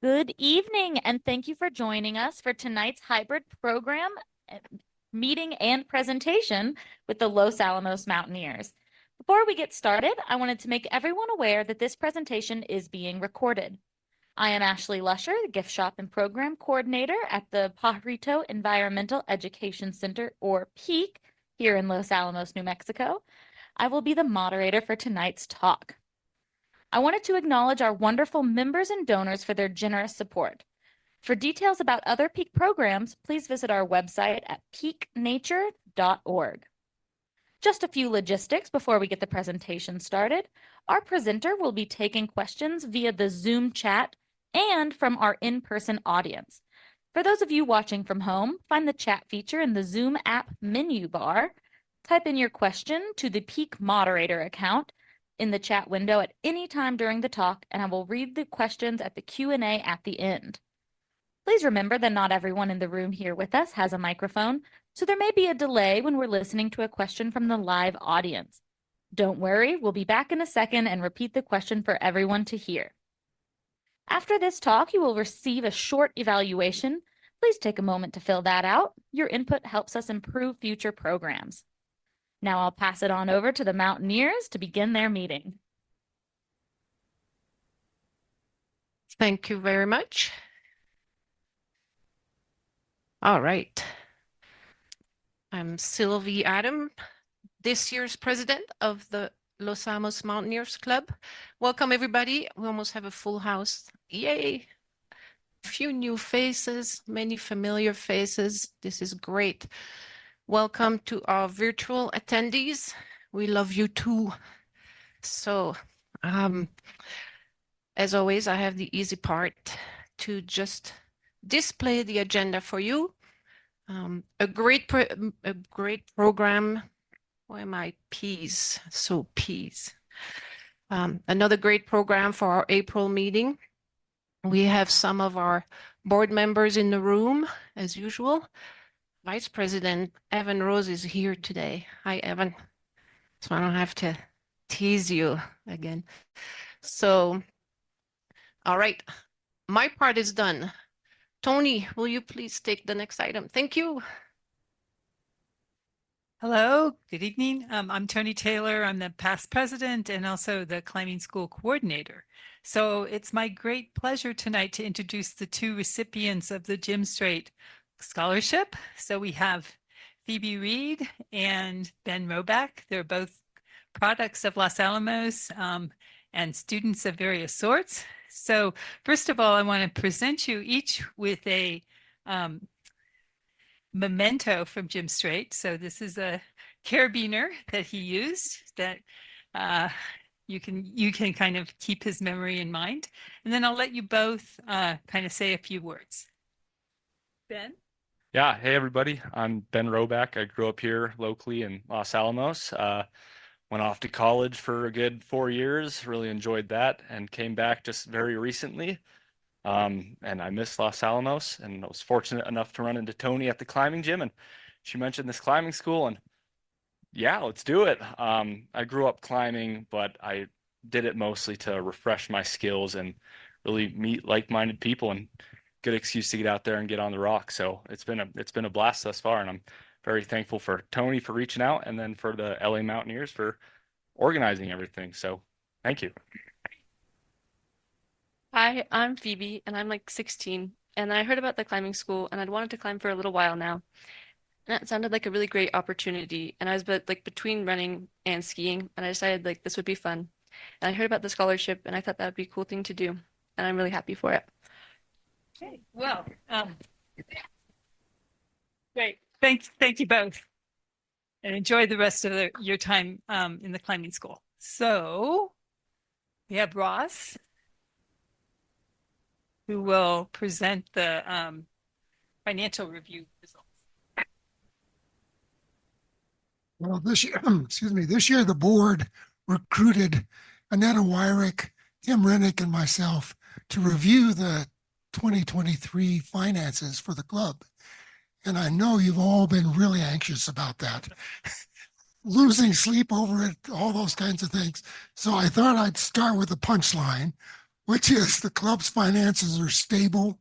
Good evening, and thank you for joining us for tonight's hybrid program, meeting and presentation with the Los Alamos Mountaineers. Before we get started, I wanted to make everyone aware that this presentation is being recorded. I am Ashley Lusher, the Gift Shop and Program Coordinator at the Pajarito Environmental Education Center, or PEAC, here in Los Alamos, New Mexico. I will be the moderator for tonight's talk. I wanted to acknowledge our wonderful members and donors for their generous support. For details about other PEAC programs, please visit our website at peaknature.org. Just a few logistics before we get the presentation started. Our presenter will be taking questions via the Zoom chat and from our in-person audience. For those of you watching from home, find the chat feature in the Zoom app menu bar. Type in your question to the PEAC moderator account in the chat window at any time during the talk, and I will read the questions at the Q&A at the end. Please remember that not everyone in the room here with us has a microphone, so there may be a delay when we're listening to a question from the live audience. Don't worry, we'll be back in a second and repeat the question for everyone to hear. After this talk, you will receive a short evaluation. Please take a moment to fill that out. Your input helps us improve future programs. Now I'll pass it on over to the Mountaineers to begin their meeting. Thank you very much. All right. I'm Sylvie Adam, this year's president of the Los Alamos Mountaineers Club. Welcome, everybody. We almost have a full house. Yay! A few new faces, many familiar faces. This is great. Welcome to our virtual attendees. We love you too. So, as always, I have the easy part to just display the agenda for you. A great program. Why am I peas? So peas. Another great program for our April meeting. We have some of our board members in the room, as usual. Vice President Evan Rose is here today. Hi, Evan. So I don't have to tease you again. So, all right, my part is done. Tony, will you please take the next item? Thank you. Hello, good evening. I'm Tony Taylor. I'm the past president and also the climbing school coordinator. So it's my great pleasure tonight to introduce the two recipients of the Jim Strait Scholarship. So we have Phoebe Reed and Ben Roback. They're both products of Los Alamos and students of various sorts. So first of all, I want to present you each with a memento from Jim Strait. So this is a carabiner that he used that you can kind of keep his memory in mind. And then I'll let you both kind of say a few words. Ben? Yeah, hey everybody, I'm Ben Roback. I grew up here locally in Los Alamos. Went off to college for a good 4 years, really enjoyed that, and came back just very recently. And I miss Los Alamos, and I was fortunate enough to run into Tony at the climbing gym, and she mentioned this climbing school, and yeah, let's do it. I grew up climbing, but I did it mostly to refresh my skills and really meet like-minded people, and good excuse to get out there and get on the rock. So it's been a blast thus far, and I'm very thankful for Tony for reaching out, and then for the LA Mountaineers for organizing everything. So thank you. Hi, I'm Phoebe, and I'm like 16, and I heard about the climbing school, and I'd wanted to climb for a little while now. And that sounded like a really great opportunity, and I was between running and skiing, and I decided like this would be fun. And I heard about the scholarship, and I thought that would be a cool thing to do, and I'm really happy for it. Okay, well, great. Thank you both, and enjoy the rest of your time in the climbing school. So we have Ross, who will present the financial review results. Well, this year, this year the board recruited Annetta Wyrick, Tim Rennick, and myself to review the 2023 finances for the club. And I know you've all been really anxious about that. Losing sleep over it, all those kinds of things. So I thought I'd start with the punchline. which is the club's finances are stable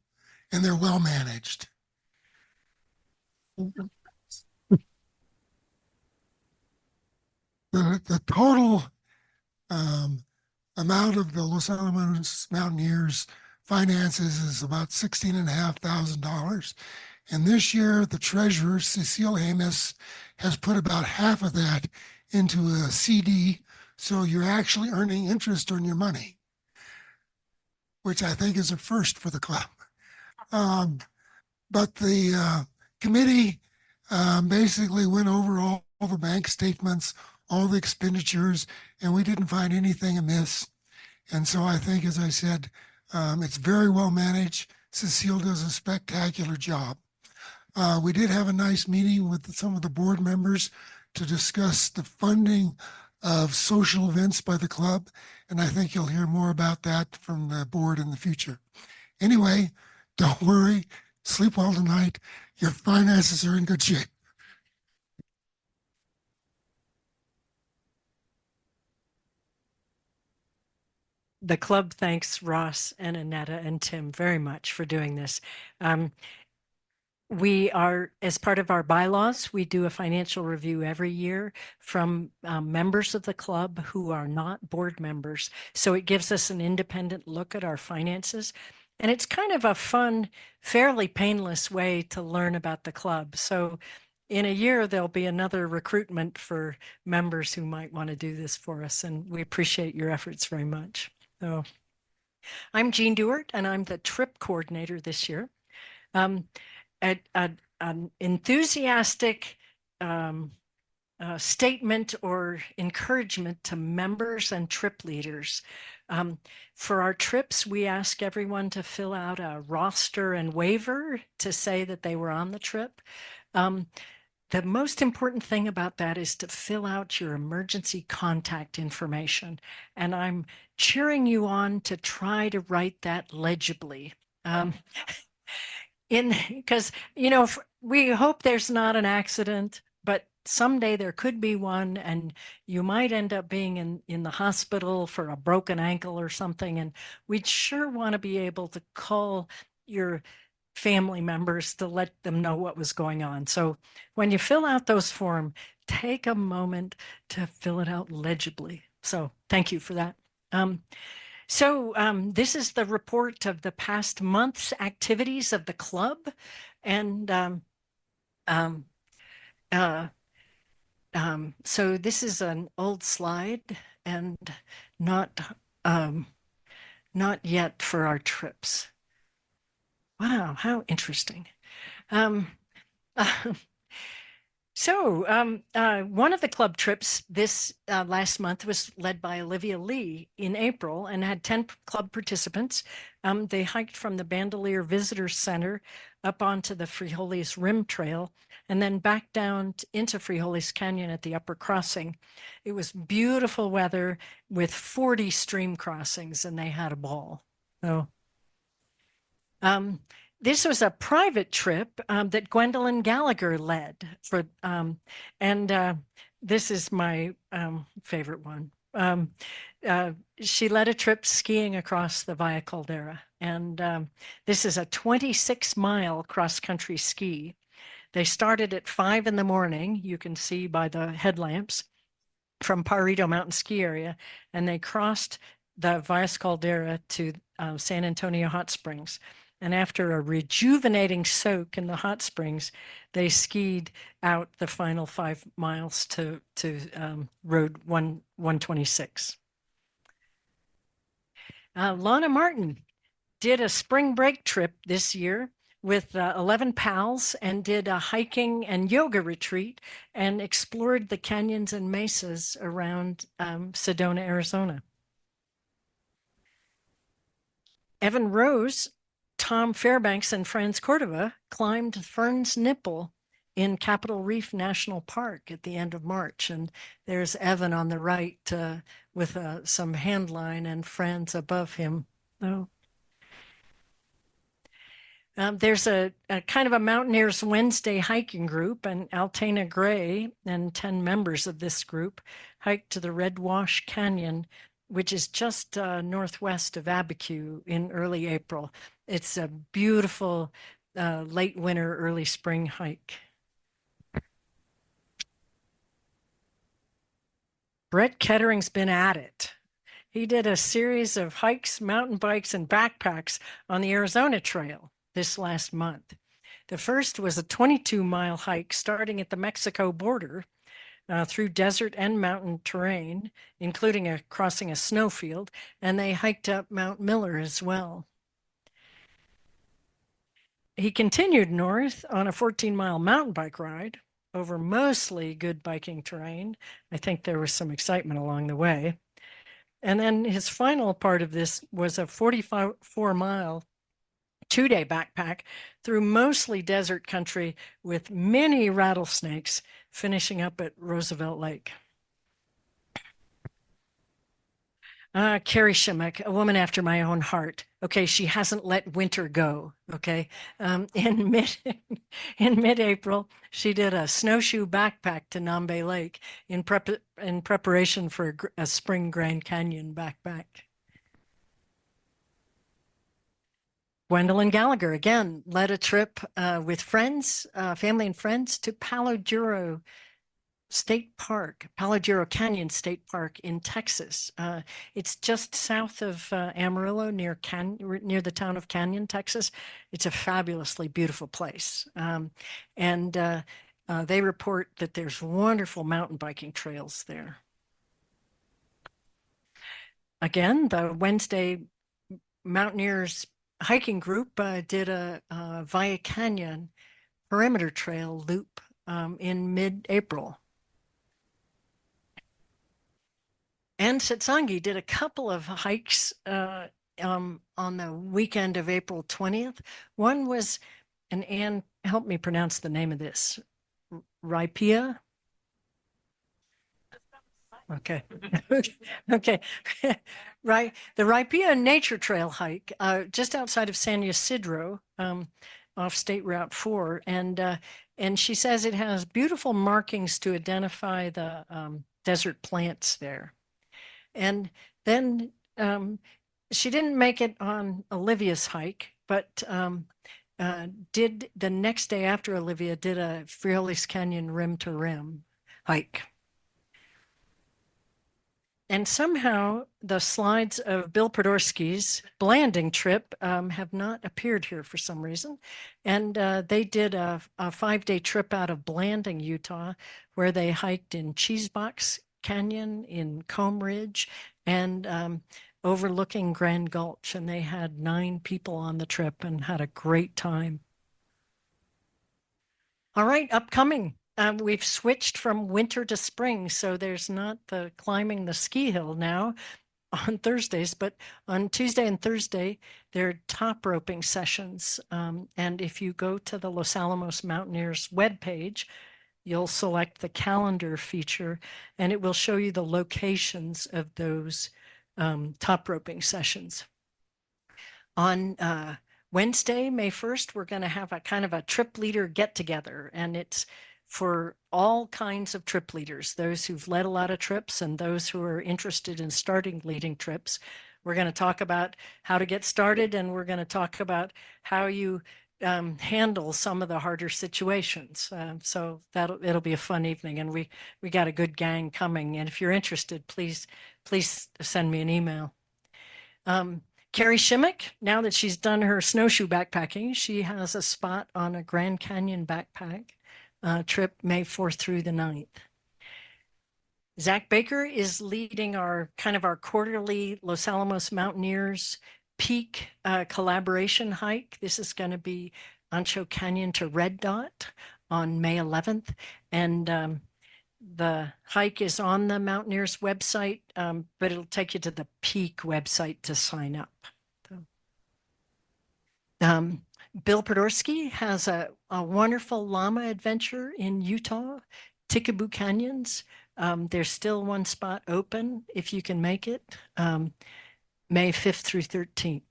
and they're well managed. The total amount of the Los Alamos Mountaineers finances is about $16,500. And this year, the treasurer, Cecile Amos, has put about half of that into a CD. So you're actually earning interest on your money, which I think is a first for the club. But the committee basically went over all the bank statements, all the expenditures, and we didn't find anything amiss. And so I think, as I said, it's very well managed. Cecile does a spectacular job. We did have a nice meeting with some of the board members to discuss the funding of social events by the club. And I think you'll hear more about that from the board in the future. Anyway, don't worry, sleep well tonight. Your finances are in good shape. The club thanks Ross and Annetta and Tim very much for doing this. We are, as part of our bylaws, we do a financial review every year from members of the club who are not board members. So it gives us an independent look at our finances. And it's kind of a fun, fairly painless way to learn about the club. So in a year, there'll be another recruitment for members who might want to do this for us. And we appreciate your efforts very much. So I'm Jean Dewart, and I'm the trip coordinator this year. An enthusiastic statement or encouragement to members and trip leaders. For our trips, we ask everyone to fill out a roster and waiver to say that they were on the trip. The most important thing about that is to fill out your emergency contact information. And I'm cheering you on to try to write that legibly. Because, you know, we hope there's not an accident, but someday there could be one, and you might end up being in the hospital for a broken ankle or something. And we'd sure want to be able to call your family members to let them know what was going on. So when you fill out those forms, take a moment to fill it out legibly. So thank you for that. This is the report of the past month's activities of the club. And so this is an old slide and not yet for our trips. Wow, how interesting. One of the club trips this last month was led by Olivia Lee in April and had 10 club participants. They hiked from the Bandelier Visitor Center up onto the Frijoles Rim Trail and then back down into Frijoles Canyon at the upper crossing. It was beautiful weather with 40 stream crossings, and they had a ball. So this was a private trip that Gwendolyn Gallagher led for, this is my favorite one. She led a trip skiing across the Via Caldera, and this is a 26-mile cross-country ski. They started at 5 in the morning, you can see by the headlamps, from Pajarito Mountain Ski Area, and they crossed the Via Caldera to San Antonio Hot Springs. And after a rejuvenating soak in the hot springs, they skied out the final 5 miles to Road 126. Lana Martin did a spring break trip this year with 11 pals and did a hiking and yoga retreat and explored the canyons and mesas around Sedona, Arizona. Evan Rose, Tom Fairbanks, and Franz Cordova climbed Fern's Nipple in Capitol Reef National Park at the end of March. And there's Evan on the right with some handline and Franz above him. Oh. There's a kind of a Mountaineers Wednesday hiking group, and Altena Gray and 10 members of this group hiked to the Red Wash Canyon which is just northwest of Abiquiu in early April. It's a beautiful late winter, early spring hike. Brett Kettering's been at it. He did a series of hikes, mountain bikes, and backpacks on the Arizona Trail this last month. The first was a 22-mile hike starting at the Mexico border through desert and mountain terrain, including crossing a snowfield, and they hiked up Mount Miller as well. He continued north on a 14-mile mountain bike ride over mostly good biking terrain. I think there was some excitement along the way. And then his final part of this was a 44-mile two-day backpack through mostly desert country with many rattlesnakes, finishing up at Roosevelt Lake. Carrie Shimmick, a woman after my own heart. Okay, she hasn't let winter go. Okay, in mid-April, she did a snowshoe backpack to Nambe Lake in preparation for a spring Grand Canyon backpack. Gwendolyn Gallagher, again, led a trip with friends, family and friends, to Palo Duro State Park, Palo Duro Canyon State Park in Texas. It's just south of Amarillo, near the town of Canyon, Texas. It's a fabulously beautiful place. They report that there's wonderful mountain biking trails there. Again, the Wednesday Mountaineers hiking group did a Via Canyon perimeter trail loop in mid-April. And Satsangi did a couple of hikes on the weekend of April 20th. One was, and Anne, help me pronounce the name of this, Raipia. Okay. Okay. Right. The Raipia Nature Trail hike just outside of San Ysidro off State Route 4. And she says it has beautiful markings to identify the desert plants there. And then she didn't make it on Olivia's hike, but did the next day after Olivia did a Frioles Canyon rim to rim hike. And somehow the slides of Bill Podorski's Blanding trip have not appeared here for some reason. And they did a 5-day trip out of Blanding, Utah, where they hiked in Cheesebox Canyon, in Comb Ridge, and overlooking Grand Gulch. And they had 9 people on the trip and had a great time. All right, upcoming. We've switched from winter to spring, so there's not the climbing the ski hill now on Thursdays, but on Tuesday and Thursday, there are top roping sessions. And if you go to the Los Alamos Mountaineers webpage, you'll select the calendar feature, and it will show you the locations of those top roping sessions. On Wednesday, May 1st, we're going to have a kind of a trip leader get together, and it's for all kinds of trip leaders, those who've led a lot of trips and those who are interested in starting leading trips. We're going to talk about how to get started, and we're going to talk about how you handle some of the harder situations. So it'll be a fun evening, and we got a good gang coming. And if you're interested, please send me an email. Carrie Shimmick, now that she's done her snowshoe backpacking, she has a spot on a Grand Canyon backpack trip May 4th through the 9th. Zach Baker is leading our quarterly Los Alamos Mountaineers peak collaboration hike. This is going to be Ancho Canyon to Red Dot on May 11th. And the hike is on the Mountaineers website, but it'll take you to the peak website to sign up. Bill Podorski has a wonderful llama adventure in Utah, Tikaboo Canyons. There's still one spot open if you can make it, May 5th through 13th.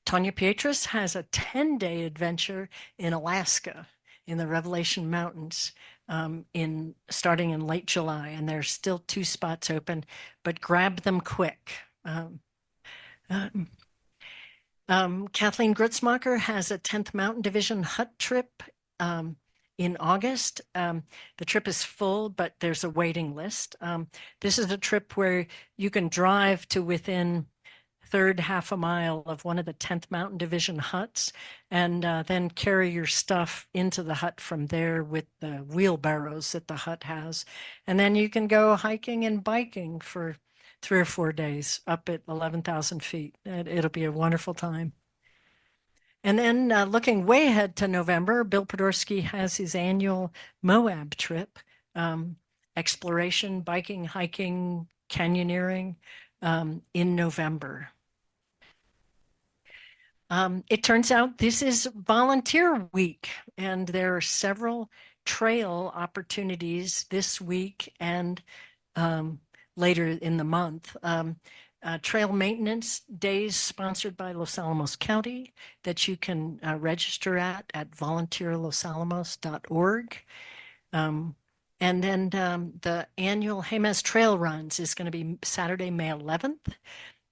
Tanya Pietras has a 10-day adventure in Alaska, in the Revelation Mountains starting in late July, and there's still 2 spots open, but grab them quick. Kathleen Grutzmacher has a 10th Mountain Division hut trip in August. The trip is full, but there's a waiting list. This is a trip where you can drive to within third half a mile of one of the 10th Mountain Division huts, and then carry your stuff into the hut from there with the wheelbarrows that the hut has. And then you can go hiking and biking for 3 or 4 days up at 11,000 feet. It'll be a wonderful time. And then looking way ahead to November, Bill Podorski has his annual Moab trip, exploration, biking, hiking, canyoneering in November. It turns out this is volunteer week, and there are several trail opportunities this week and later in the month. Trail maintenance days sponsored by Los Alamos County that you can register at volunteerlosalamos.org. And then the annual Jemez Trail Runs is going to be Saturday, May 11th.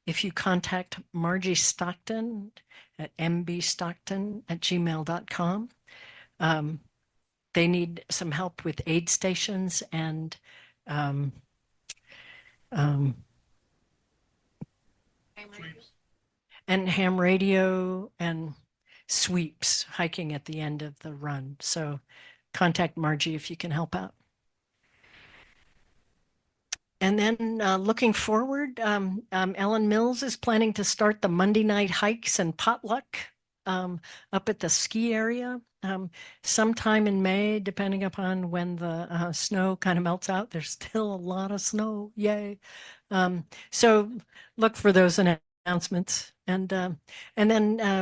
If you contact Margie Stockton at mbstockton@gmail.com, they need some help with aid stations and ham radio and sweeps hiking at the end of the run. So contact Margie if you can help out. And then looking forward, Ellen Mills is planning to start the Monday night hikes and potluck up at the ski area sometime in May, depending upon when the snow kind of melts out. There's still a lot of snow, yay. So look for those announcements. And then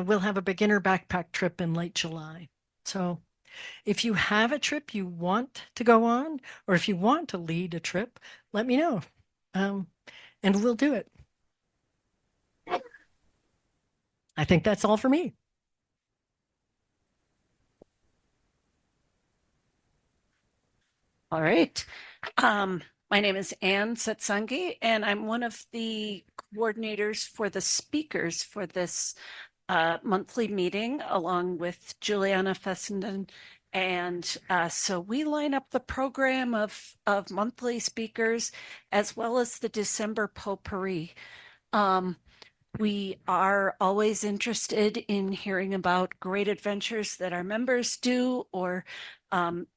we'll have a beginner backpack trip in late July. So if you have a trip you want to go on, or if you want to lead a trip, let me know, and we'll do it. I think that's all for me. All right. My name is Ann Satsangi, and I'm one of the coordinators for the speakers for this monthly meeting, along with Juliana Fessenden. And so we line up the program of monthly speakers as well as the December potpourri. We are always interested in hearing about great adventures that our members do, or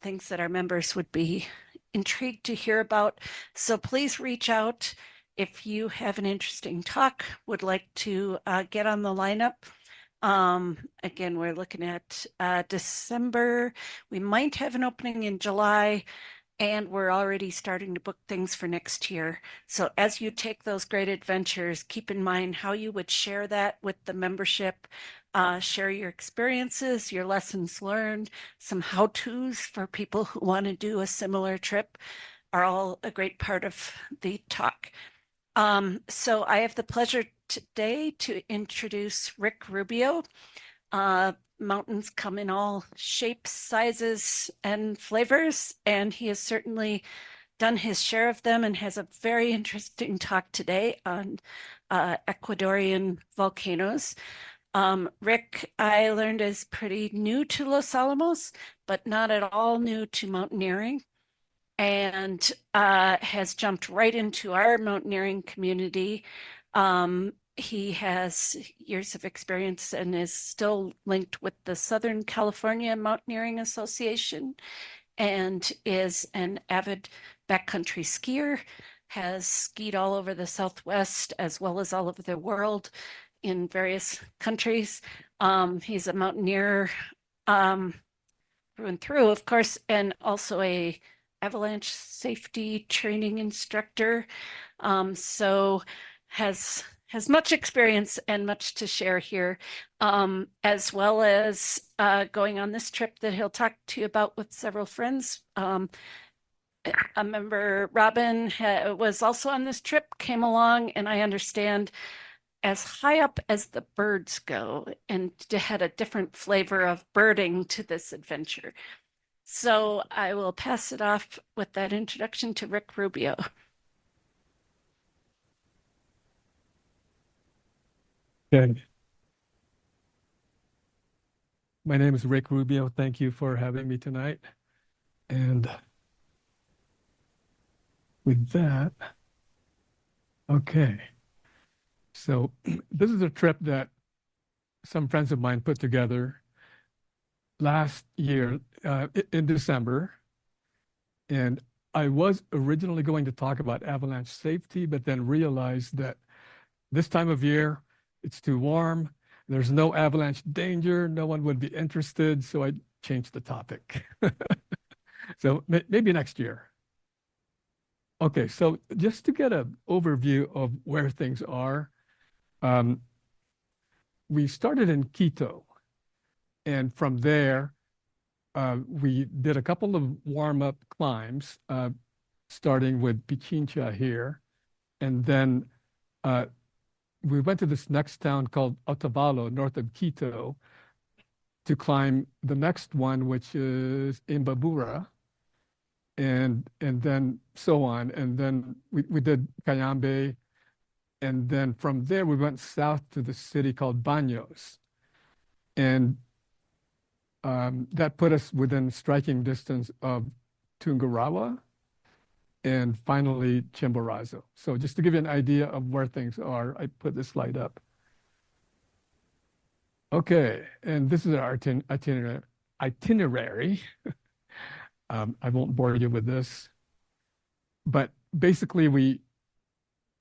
things that our members would be intrigued to hear about. So please reach out if you have an interesting talk, would like to get on the lineup. Again, we're looking at December. We might have an opening in July, and we're already starting to book things for next year. So as you take those great adventures, keep in mind how you would share that with the membership. Share your experiences, your lessons learned, some how-tos for people who want to do a similar trip are all a great part of the talk. So I have the pleasure today to introduce Rick Rubio. Mountains come in all shapes, sizes, and flavors, and he has certainly done his share of them and has a very interesting talk today on Ecuadorian volcanoes. Rick, I learned, is pretty new to Los Alamos, but not at all new to mountaineering, and has jumped right into our mountaineering community. He has years of experience and is still linked with the Southern California Mountaineering Association and is an avid backcountry skier, has skied all over the Southwest as well as all over the world in various countries. He's a mountaineer through and through, of course, and also a avalanche safety training instructor. So has much experience and much to share here, as well as going on this trip that he'll talk to you about with several friends. A member, Robin, was also on this trip, came along, and I understand as high up as the birds go, and had a different flavor of birding to this adventure. So I will pass it off with that introduction to Rick Rubio. Okay. My name is Rick Rubio. Thank you for having me tonight. And with that, okay. So this is a trip that some friends of mine put together last year in December. And I was originally going to talk about avalanche safety, but then realized that this time of year, it's too warm. There's no avalanche danger. No one would be interested. So I changed the topic. So maybe next year. Okay, so just to get an overview of where things are, we started in Quito. And from there, we did a couple of warm-up climbs, starting with Pichincha here. And then we went to this next town called Otavalo, north of Quito, to climb the next one, which is Imbabura, and then so on. And then we did Cayambe. And then from there, we went south to the city called Baños. And that put us within striking distance of Tungurahua and finally Chimborazo. So just to give you an idea of where things are, I put this slide up. Okay, and this is our itinerary. I won't bore you with this, but basically we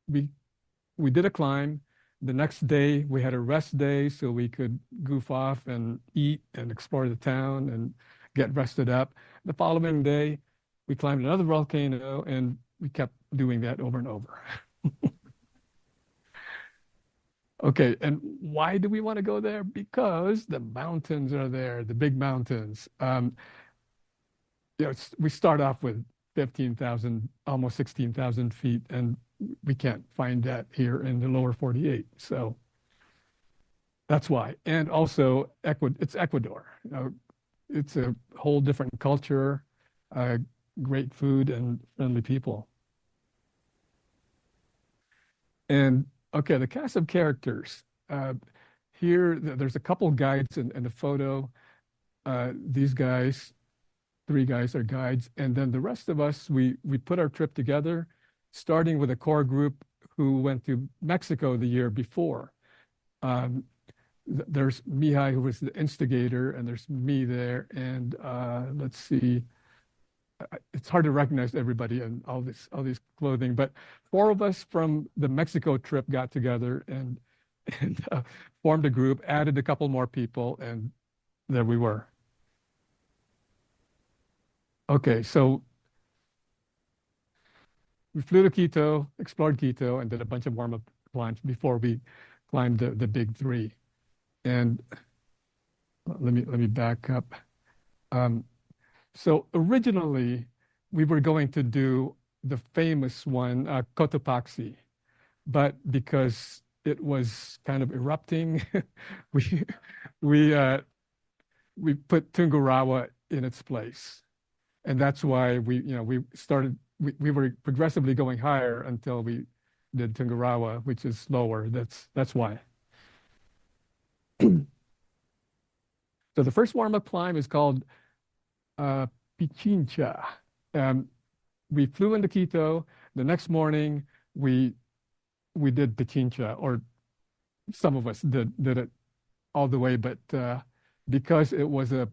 did a climb. The next day we had a rest day so we could goof off and eat and explore the town and get rested up. The following day we climbed another volcano and we kept doing that over and over. Okay, and why do we want to go there? Because the mountains are there, the big mountains. We start off with 15,000, almost 16,000 feet, and we can't find that here in the lower 48. So that's why. And also, it's Ecuador. It's a whole different culture, great food, and friendly people. And okay, the cast of characters. Here, there's a couple guides in the photo. These guys, 3 guys are guides. And then the rest of us, we put our trip together, starting with a core group who went to Mexico the year before. There's Mihai, who was the instigator, and there's me there. And let's see, it's hard to recognize everybody and all these clothing, but 4 of us from the Mexico trip got together and formed a group, added a couple more people, and there we were. Okay, so we flew to Quito, explored Quito, and did a bunch of warm-up climbs before we climbed the big 3. And let me back up. So originally, we were going to do the famous one, Cotopaxi, but because it was kind of erupting, we put Tungurahua in its place. And that's why we were progressively going higher until we did Tungurahua, which is lower. That's why. So the first warm-up climb is called Pichincha. We flew into Quito. The next morning, we did Pichincha, or some of us did it all the way, but because it was a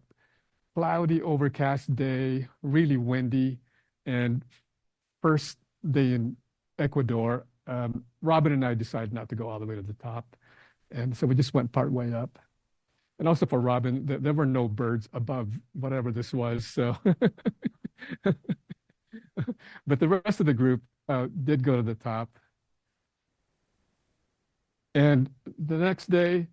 cloudy, overcast day, really windy, and first day in Ecuador, Robin and I decided not to go all the way to the top. And so we just went part way up. And also for Robin, there were no birds above whatever this was. So, but the rest of the group did go to the top. And the next day,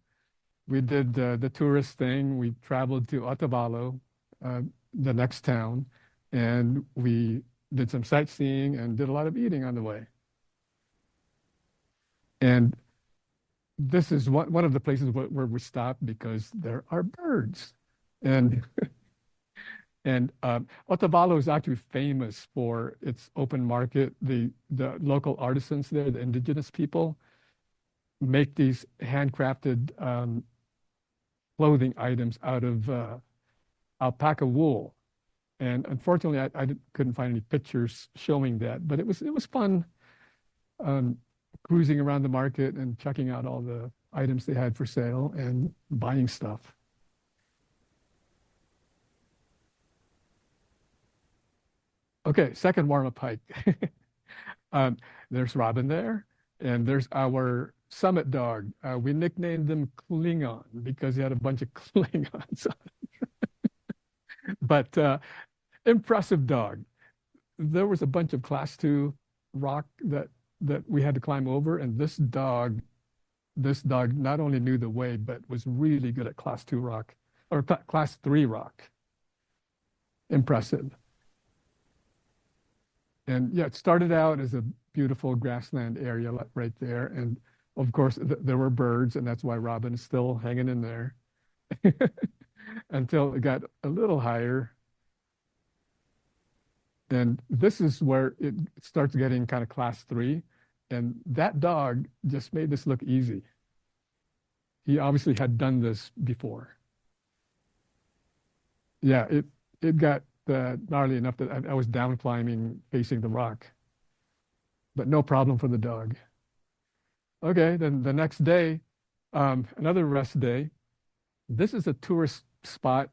we did the tourist thing. We traveled to Otavalo, the next town, and we did some sightseeing and did a lot of eating on the way. And this is one of the places where we stopped because there are birds. And And Otavalo is actually famous for its open market. The local artisans there, the indigenous people, make these handcrafted clothing items out of alpaca wool. And unfortunately, I couldn't find any pictures showing that, but it was fun cruising around the market and checking out all the items they had for sale and buying stuff. Okay, second warm-up hike. There's Robin there, and there's our summit dog. We nicknamed him Klingon because he had a bunch of Klingons on him. But impressive dog. There was a bunch of class 2 rock that we had to climb over, and this dog not only knew the way, but was really good at class 2 rock or class 3 rock. Impressive. And yeah, it started out as a beautiful grassland area right there. And of course, there were birds, and that's why Robin is still hanging in there until it got a little higher. And this is where it starts getting kind of class 3. And that dog just made this look easy. He obviously had done this before. Yeah, it got gnarly enough that I was down climbing, facing the rock. But no problem for the dog. Okay, then the next day, another rest day. This is a tourist spot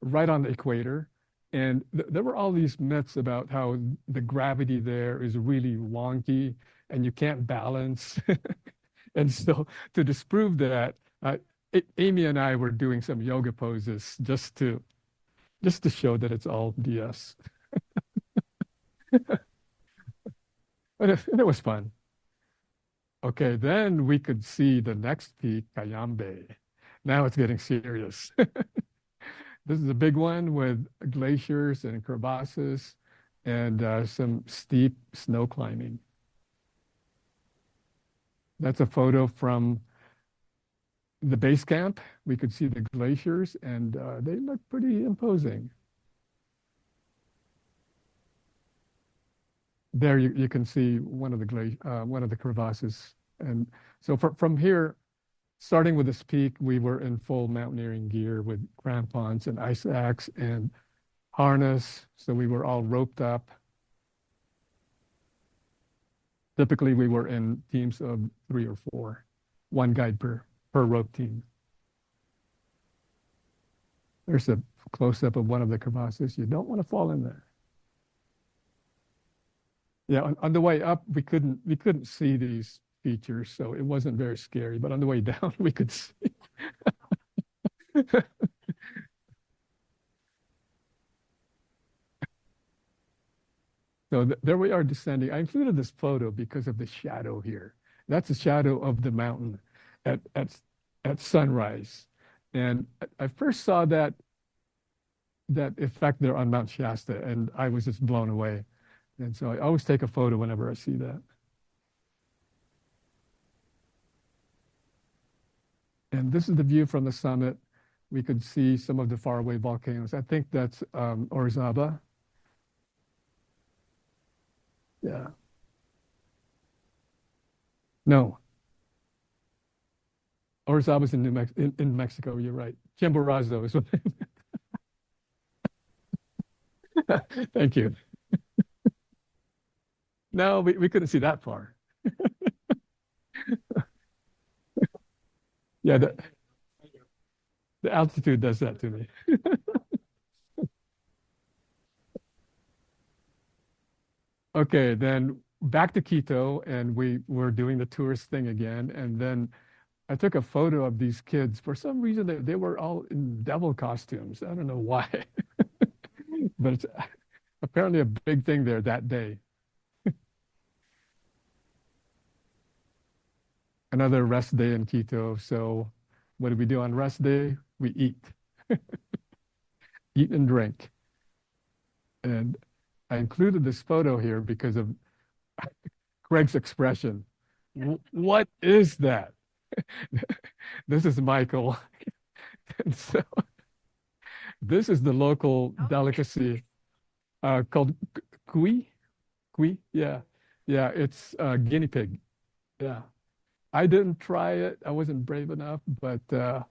right on the equator. And there were all these myths about how the gravity there is really wonky and you can't balance. And so to disprove that, Amy and I were doing some yoga poses just to show that it's all BS. And it was fun. Okay, then we could see the next peak, Cayambe. Now it's getting serious. This is a big one with glaciers and crevasses and some steep snow climbing. That's a photo from the base camp. We could see the glaciers, and they look pretty imposing. There you can see one of the crevasses. And so from here, starting with this peak, we were in full mountaineering gear with crampons and ice axe and harness. So we were all roped up. Typically, we were in teams of 3 or 4, one guide per rope team. There's a close-up of one of the crevasses. You don't want to fall in there. Yeah, on the way up, we couldn't see these features, so it wasn't very scary. But on the way down, we could see. So there we are descending. I included this photo because of the shadow here. That's the shadow of the mountain at sunrise. And I first saw that effect there on Mount Shasta, and I was just blown away. And so I always take a photo whenever I see that. And this is the view from the summit. We could see some of the faraway volcanoes. I think that's Orizaba. Yeah. No. Orizaba's in Mexico, you're right. Chimborazo is what I meant. Thank you. No, we couldn't see that far. Yeah, the altitude does that to me. Okay, then back to Quito, and we were doing the tourist thing again. And then I took a photo of these kids. For some reason, they were all in devil costumes. I don't know why. But it's apparently a big thing there that day. Another rest day in Quito. So what do we do on rest day? We eat. Eat and drink. And I included this photo here because of Craig's expression. What is that? This is Michael. And so This is the local Oh. delicacy called kui. Kui, yeah. Yeah, it's guinea pig. Yeah. I didn't try it. I wasn't brave enough, but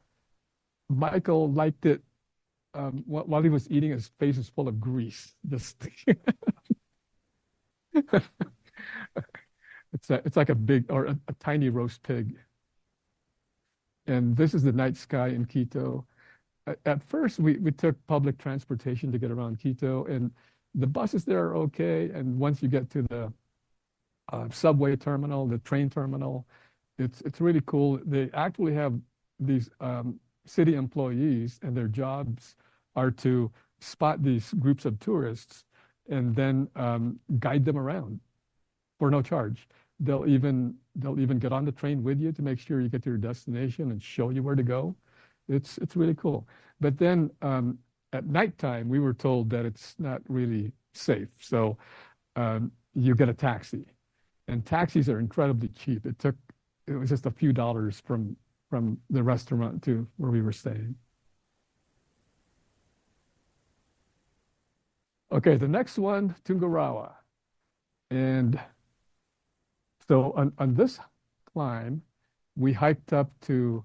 Michael liked it. While he was eating, his face was full of grease. Just it's like a big or a tiny roast pig. And this is the night sky in Quito. At first, we took public transportation to get around Quito, and the buses there are okay. And once you get to the subway terminal, the train terminal, it's really cool. They actually have these city employees, and their jobs are to spot these groups of tourists and then guide them around for no charge. They'll even get on the train with you to make sure you get to your destination and show you where to go. It's really cool. But then at nighttime, we were told that it's not really safe. So you get a taxi, and taxis are incredibly cheap. It was just a few dollars from the restaurant to where we were staying. Okay, the next one, Tungurahua. And so on this climb, we hiked up to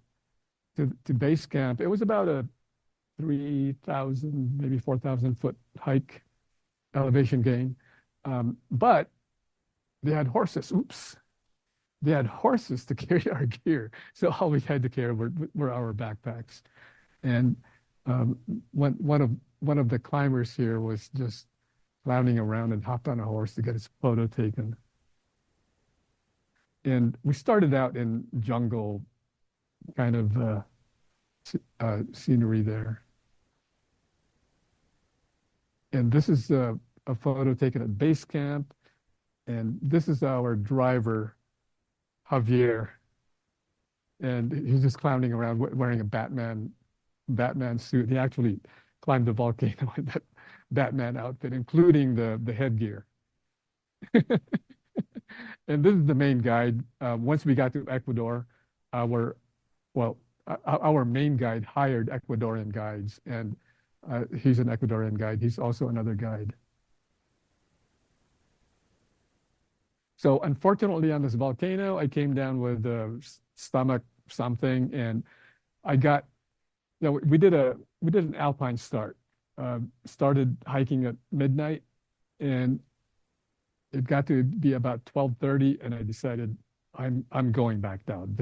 base camp. It was about a 3,000, maybe 4,000 foot hike, elevation gain. But they had horses. Oops. They had horses to carry our gear. So all we had to carry were our backpacks. And one of the climbers here was just clowning around and hopped on a horse to get his photo taken. And we started out in jungle kind of scenery there. And this is a photo taken at base camp. And this is our driver, Javier. And he's just clowning around wearing a Batman suit. He actually climbed the volcano in that Batman outfit, including the headgear. And this is the main guide. Once we got to Ecuador, our main guide hired Ecuadorian guides, and he's an Ecuadorian guide. He's also another guide. So unfortunately on this volcano, I came down with stomach something, and we did an alpine start. Started hiking at midnight, and it got to be about 12:30, and I decided I'm going back down.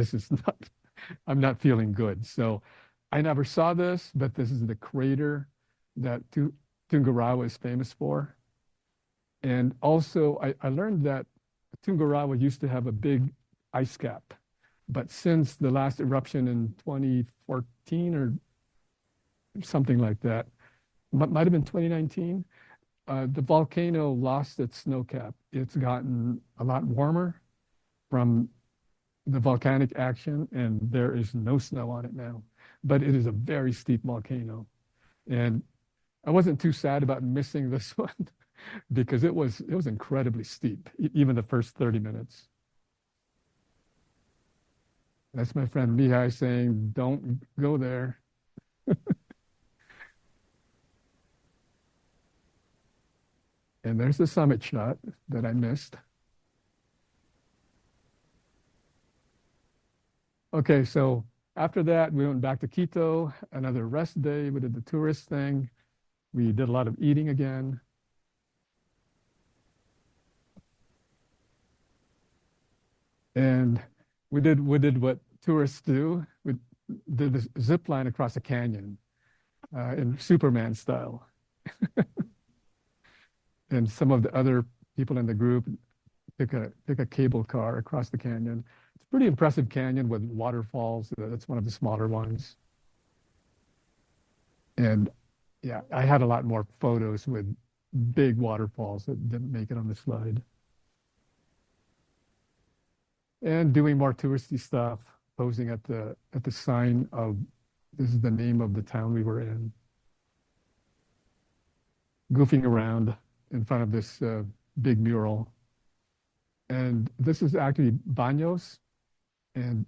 I'm not feeling good. So I never saw this, but this is the crater that Tungurahua is famous for. And also I learned that Tungurahua used to have a big ice cap, but since the last eruption in 2014 or something like that, might have been 2019, the volcano lost its snow cap. It's gotten a lot warmer from the volcanic action, and there is no snow on it now. But it is a very steep volcano. And I wasn't too sad about missing this one because it was incredibly steep, even the first 30 minutes. That's my friend Mihai saying, don't go there. And there's the summit shot that I missed. Okay, so after that, we went back to Quito, another rest day. We did the tourist thing. We did a lot of eating again. And we did what tourists do. We did this zip line across a canyon in Superman style. And some of the other people in the group took a cable car across the canyon. It's a pretty impressive canyon with waterfalls. That's one of the smaller ones. And yeah, I had a lot more photos with big waterfalls that didn't make it on the slide. And doing more touristy stuff, posing at the sign of, this is the name of the town we were in. Goofing around in front of this big mural. And this is actually Baños. And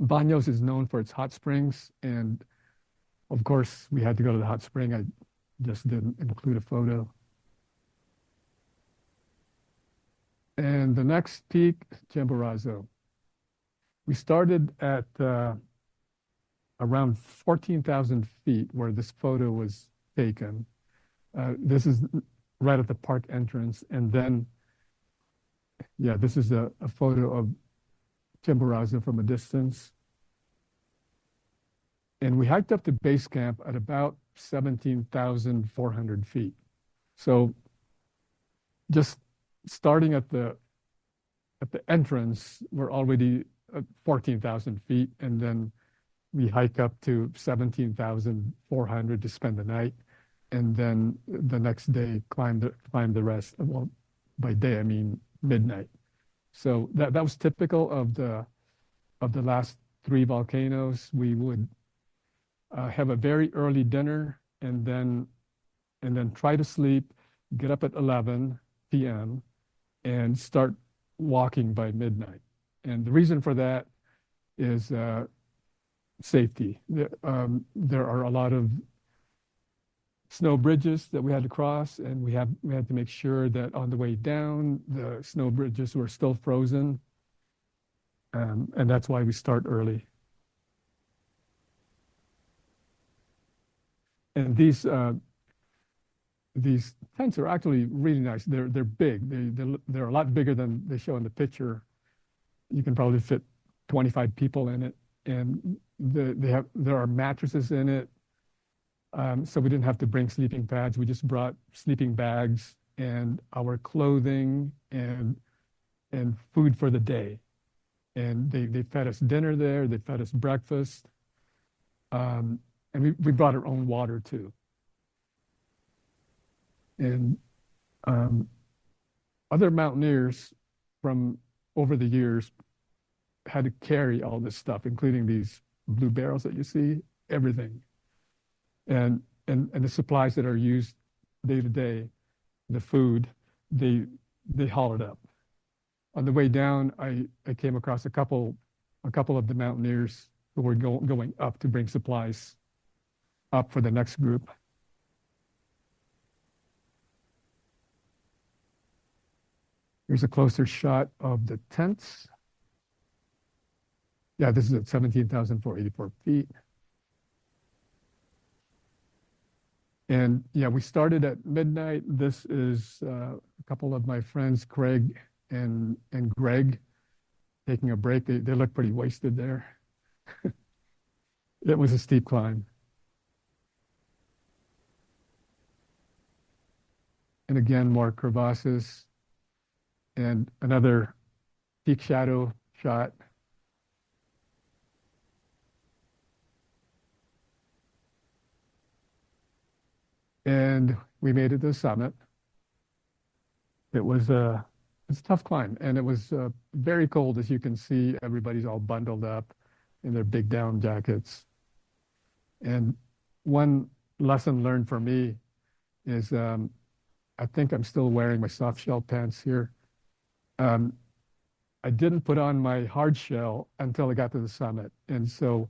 Baños is known for its hot springs. And Of course, we had to go to the hot spring. I just didn't include a photo. And the next peak, Chimborazo. We started at around 14,000 feet where this photo was taken. This is right at the park entrance. And then, yeah, this is a photo of Chimborazo from a distance. And we hiked up to base camp at about 17,400 feet. So just starting at the entrance, we're already at 14,000 feet, and then we hike up to 17,400 to spend the night, and then the next day climb the rest. Well, by day I mean midnight. So that was typical of the last 3 volcanoes. We would have a very early dinner and then try to sleep, get up at 11 p.m. and start walking by midnight. And the reason for that is safety. There are a lot of snow bridges that we had to cross, and we had to make sure that on the way down, the snow bridges were still frozen. And that's why we start early. And these tents are actually really nice. They're big. They're a lot bigger than they show in the picture. You can probably fit 25 people in it, and there are mattresses in it. So we didn't have to bring sleeping pads. We just brought sleeping bags and our clothing and food for the day. And they fed us dinner there. They fed us breakfast. And we brought our own water too. And other mountaineers from over the years had to carry all this stuff, including these blue barrels that you see, everything. And the supplies that are used day to day, the food, they haul it up. On the way down, I came across a couple of the mountaineers who were going up to bring supplies up for the next group. Here's a closer shot of the tents. Yeah, this is at 17,484 feet. And yeah, we started at midnight. This is a couple of my friends, Craig and Greg, taking a break. They look pretty wasted there. It was a steep climb. And again, more crevasses and another peak shadow shot. And we made it to the summit. It was a tough climb, and it was very cold. As you can see, everybody's all bundled up in their big down jackets. And one lesson learned for me is I think I'm still wearing my soft shell pants here. I didn't put on my hard shell until I got to the summit. And so,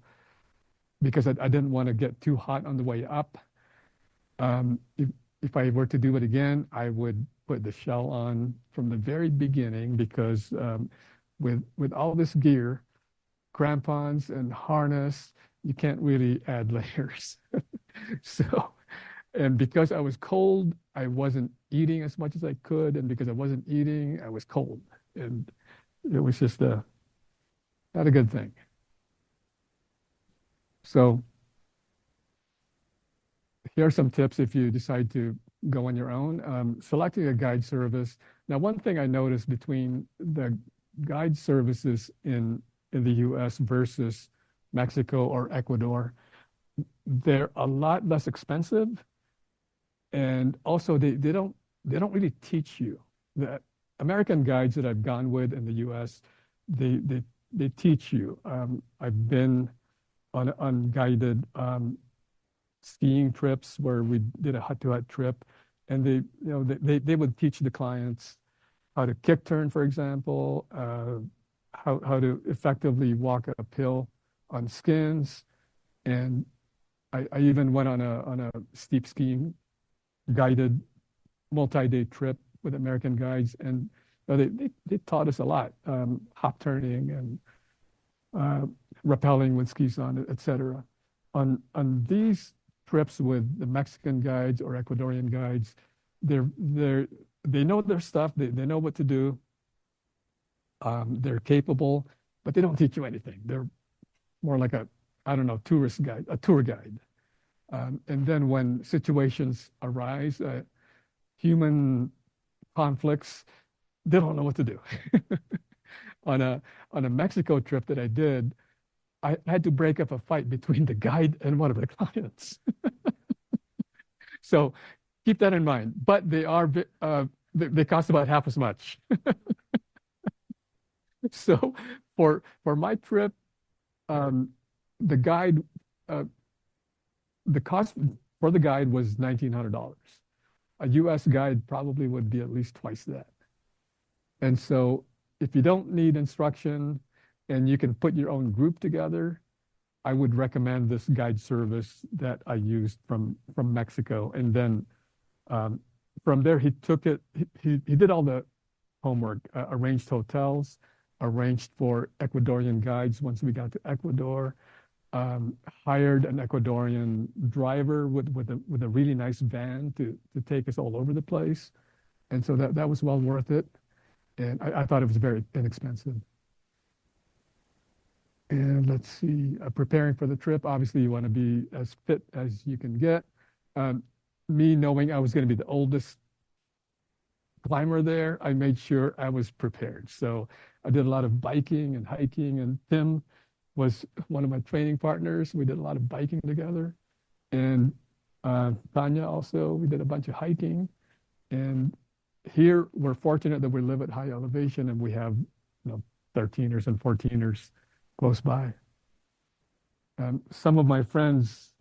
because I didn't want to get too hot on the way up, if I were to do it again, I would put the shell on from the very beginning, because with all this gear, crampons and harness, you can't really add layers. So, and because I was cold, I wasn't eating as much as I could. And because I wasn't eating, I was cold. And it was just not a good thing. So here are some tips if you decide to go on your own. Selecting a guide service. Now, one thing I noticed between the guide services in the US versus Mexico or Ecuador, they're a lot less expensive. And also they don't really teach you. The American guides that I've gone with in the US, they teach you. I've been on unguided skiing trips where we did a hut-to-hut trip, and they would teach the clients how to kick turn, for example, how to effectively walk uphill on skins, and I even went on a steep skiing guided multi-day trip with American guides, and they taught us a lot, hop turning and rappelling with skis on, etc. On these trips with the Mexican guides or Ecuadorian guides, they know their stuff. They know what to do. They're capable, but they don't teach you anything. They're more like I don't know, tourist guide, a tour guide. And then when situations arise, human conflicts, they don't know what to do. On a Mexico trip that I did, I had to break up a fight between the guide and one of the clients. So keep that in mind. But they cost about half as much. So for my trip, the guide, the cost for the guide was $1,900. A US guide probably would be at least twice that. And so if you don't need instruction and you can put your own group together, I would recommend this guide service that I used from Mexico. And then from there, he took it, he did all the homework, arranged hotels, arranged for Ecuadorian guides once we got to Ecuador, hired an Ecuadorian driver with a really nice van to take us all over the place. And so that was well worth it. And I thought it was very inexpensive. And let's see, preparing for the trip, obviously you want to be as fit as you can get. Me knowing I was going to be the oldest climber there, I made sure I was prepared. So I did a lot of biking and hiking, and Tim was one of my training partners. We did a lot of biking together. And Tanya also, we did a bunch of hiking. And here we're fortunate that we live at high elevation and we have 13ers and 14ers close by. Some of my friends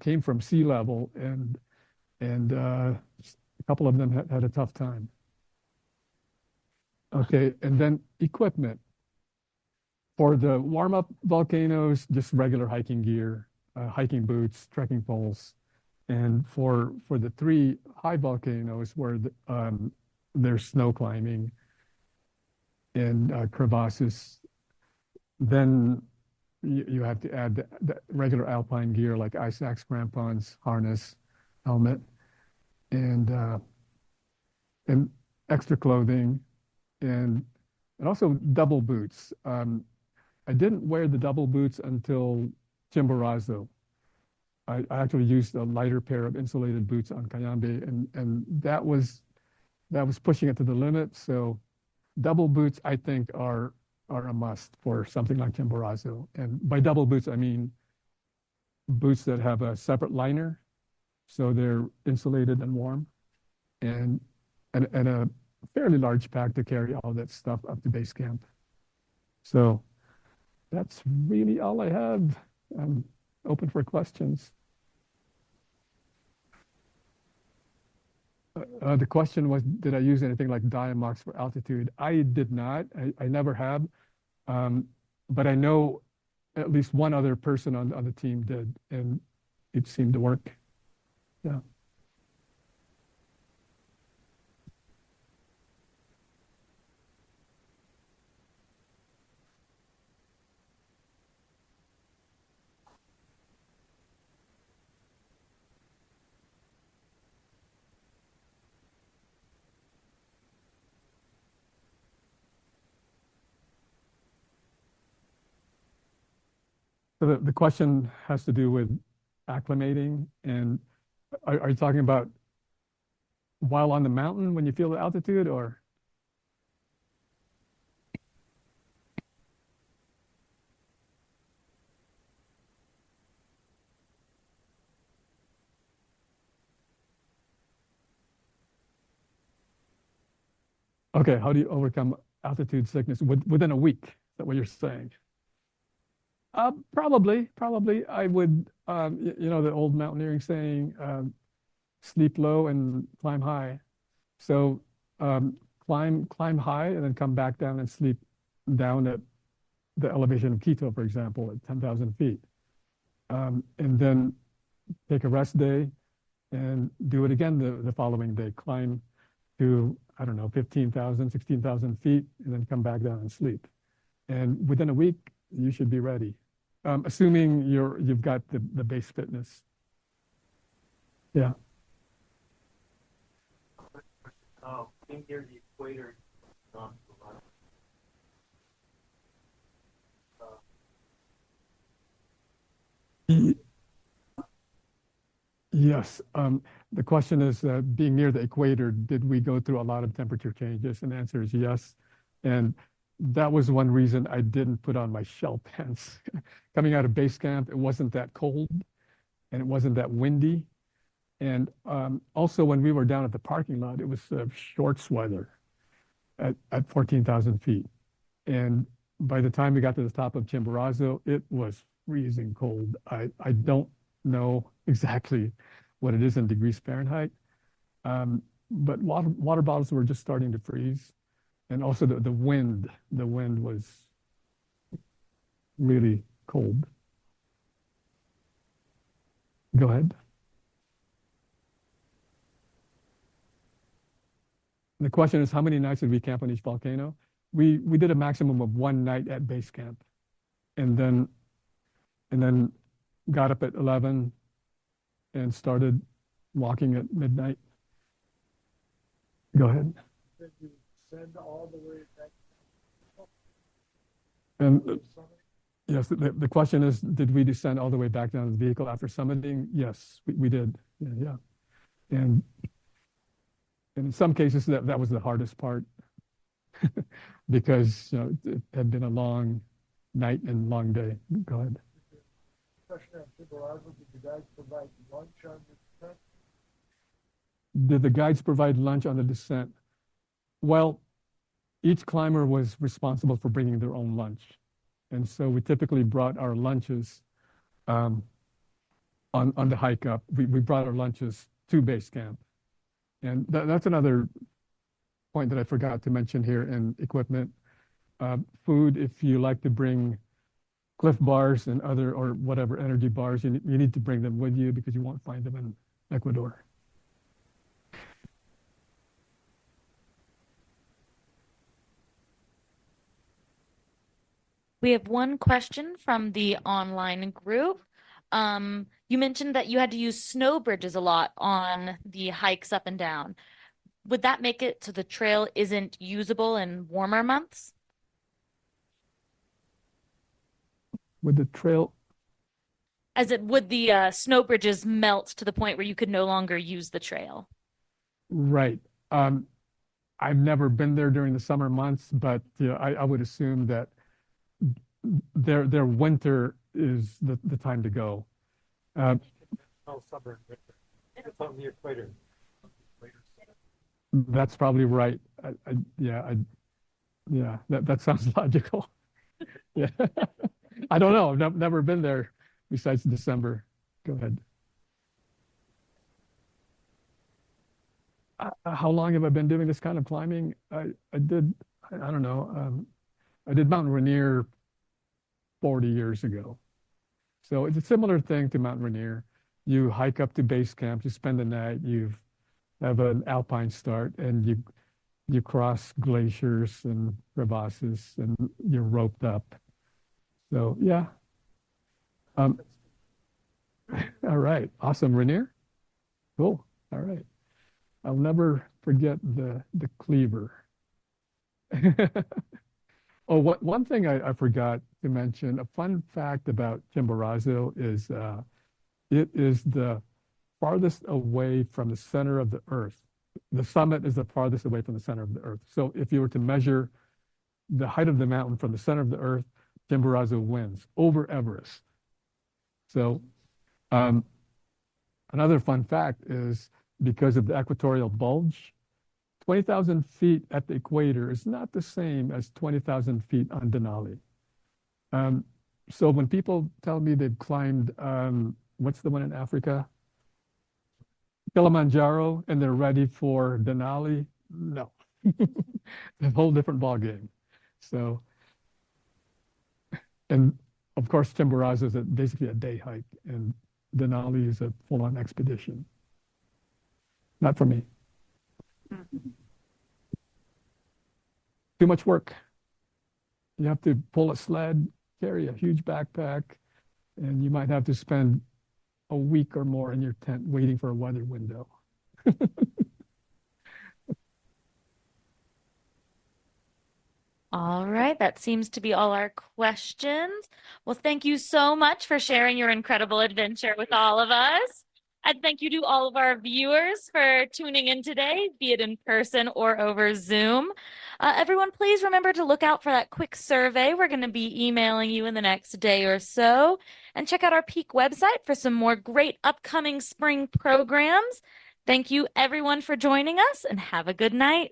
came from sea level, and a couple of them had a tough time. Okay, and then equipment. For the warm-up volcanoes, just regular hiking gear, hiking boots, trekking poles. And for the 3 high volcanoes where there's snow climbing and crevasses, then you have to add the regular alpine gear like ice axe, crampons, harness, helmet, and extra clothing, and also double boots. I didn't wear the double boots until Chimborazo. I actually used a lighter pair of insulated boots on Cayambe, and that was pushing it to the limit. So double boots, I think, are a must for something like Chimborazo. And by double boots, I mean boots that have a separate liner, so they're insulated and warm, and a fairly large pack to carry all that stuff up to base camp. So that's really all I have. I'm open for questions. The question was, did I use anything like Diamox for altitude? I did not. I never have. But I know at least one other person on the team did, and it seemed to work. Yeah. So the question has to do with acclimating, and are you talking about while on the mountain when you feel the altitude, or? Okay, how do you overcome altitude sickness within a week? Is that what you're saying? Probably I would, the old mountaineering saying, sleep low and climb high. So climb high and then come back down and sleep down at the elevation of Quito, for example, at 10,000 feet. and then take a rest day and do it again the following day. Climb to, I don't know, 15,000, 16,000 feet, and then come back down and sleep. And within a week, you should be ready, assuming you've got the base fitness. Yeah. Being near the equator, Yes. The question is, being near the equator, did we go through a lot of temperature changes? And the answer is yes. And that was one reason I didn't put on my shell pants. Coming out of base camp, it wasn't that cold and it wasn't that windy. And also when we were down at the parking lot, it was shorts weather at 14,000 feet. And by the time we got to the top of Chimborazo, it was freezing cold. I don't know exactly what it is in degrees Fahrenheit, but water bottles were just starting to freeze. And also the wind was really cold. Go ahead. The question is, how many nights did we camp on each volcano? We did a maximum of 1 night at base camp, and then got up at 11 and started walking at midnight. Go ahead. Did you send all the way back? And yes, the question is, did we descend all the way back down to the vehicle after summiting? Yes, we did. Yeah. And in some cases, that was the hardest part because it had been a long night and long day. Go ahead. Question on Chimborazo, did the guys provide lunch on the descent? Did the guides provide lunch on the descent? Well, each climber was responsible for bringing their own lunch. And so we typically brought our lunches on the hike up. We brought our lunches to base camp. And that's another point that I forgot to mention here in equipment. Food, if you like to bring Cliff bars and other or whatever energy bars, you need to bring them with you because you won't find them in Ecuador. We have one question from the online group. You mentioned that you had to use snow bridges a lot on the hikes up and down. Would that make it so the trail isn't usable in warmer months? With the trail? As it would the snow bridges melt to the point where you could no longer use the trail? Right. I've never been there during the summer months, but I would assume that their winter is the time to go. No, summer and winter. It's on the equator. That's probably right. Yeah, that sounds logical. Yeah. I don't know. I've never been there besides December. Go ahead. How long have I been doing this kind of climbing? I don't know. I did Mount Rainier 40 years ago. So it's a similar thing to Mount Rainier. You hike up to base camp, you spend the night, you have an alpine start, and you cross glaciers and crevasses, and you're roped up. So yeah. All right. Awesome. Rainier. Cool. All right. I'll never forget the cleaver. Oh, one thing I forgot to mention, a fun fact about Chimborazo is it is the farthest away from the center of the earth. The summit is the farthest away from the center of the earth. So if you were to measure the height of the mountain from the center of the earth, Chimborazo wins over Everest. So another fun fact is because of the equatorial bulge, 20,000 feet at the equator is not the same as 20,000 feet on Denali. So when people tell me they've climbed, what's the one in Africa? Kilimanjaro, and they're ready for Denali, no. A whole different ballgame. So, and of course, Chimborazo is basically a day hike. and Denali is a full-on expedition. Not for me. Too much work. You have to pull a sled, carry a huge backpack, and you might have to spend a week or more in your tent waiting for a weather window. All right, that seems to be all our questions. Well, thank you so much for sharing your incredible adventure with all of us. And thank you to all of our viewers for tuning in today, be it in person or over Zoom. Everyone, please remember to look out for that quick survey. We're going to be emailing you in the next day or so. And check out our Peak website for some more great upcoming spring programs. Thank you, everyone, for joining us, and have a good night.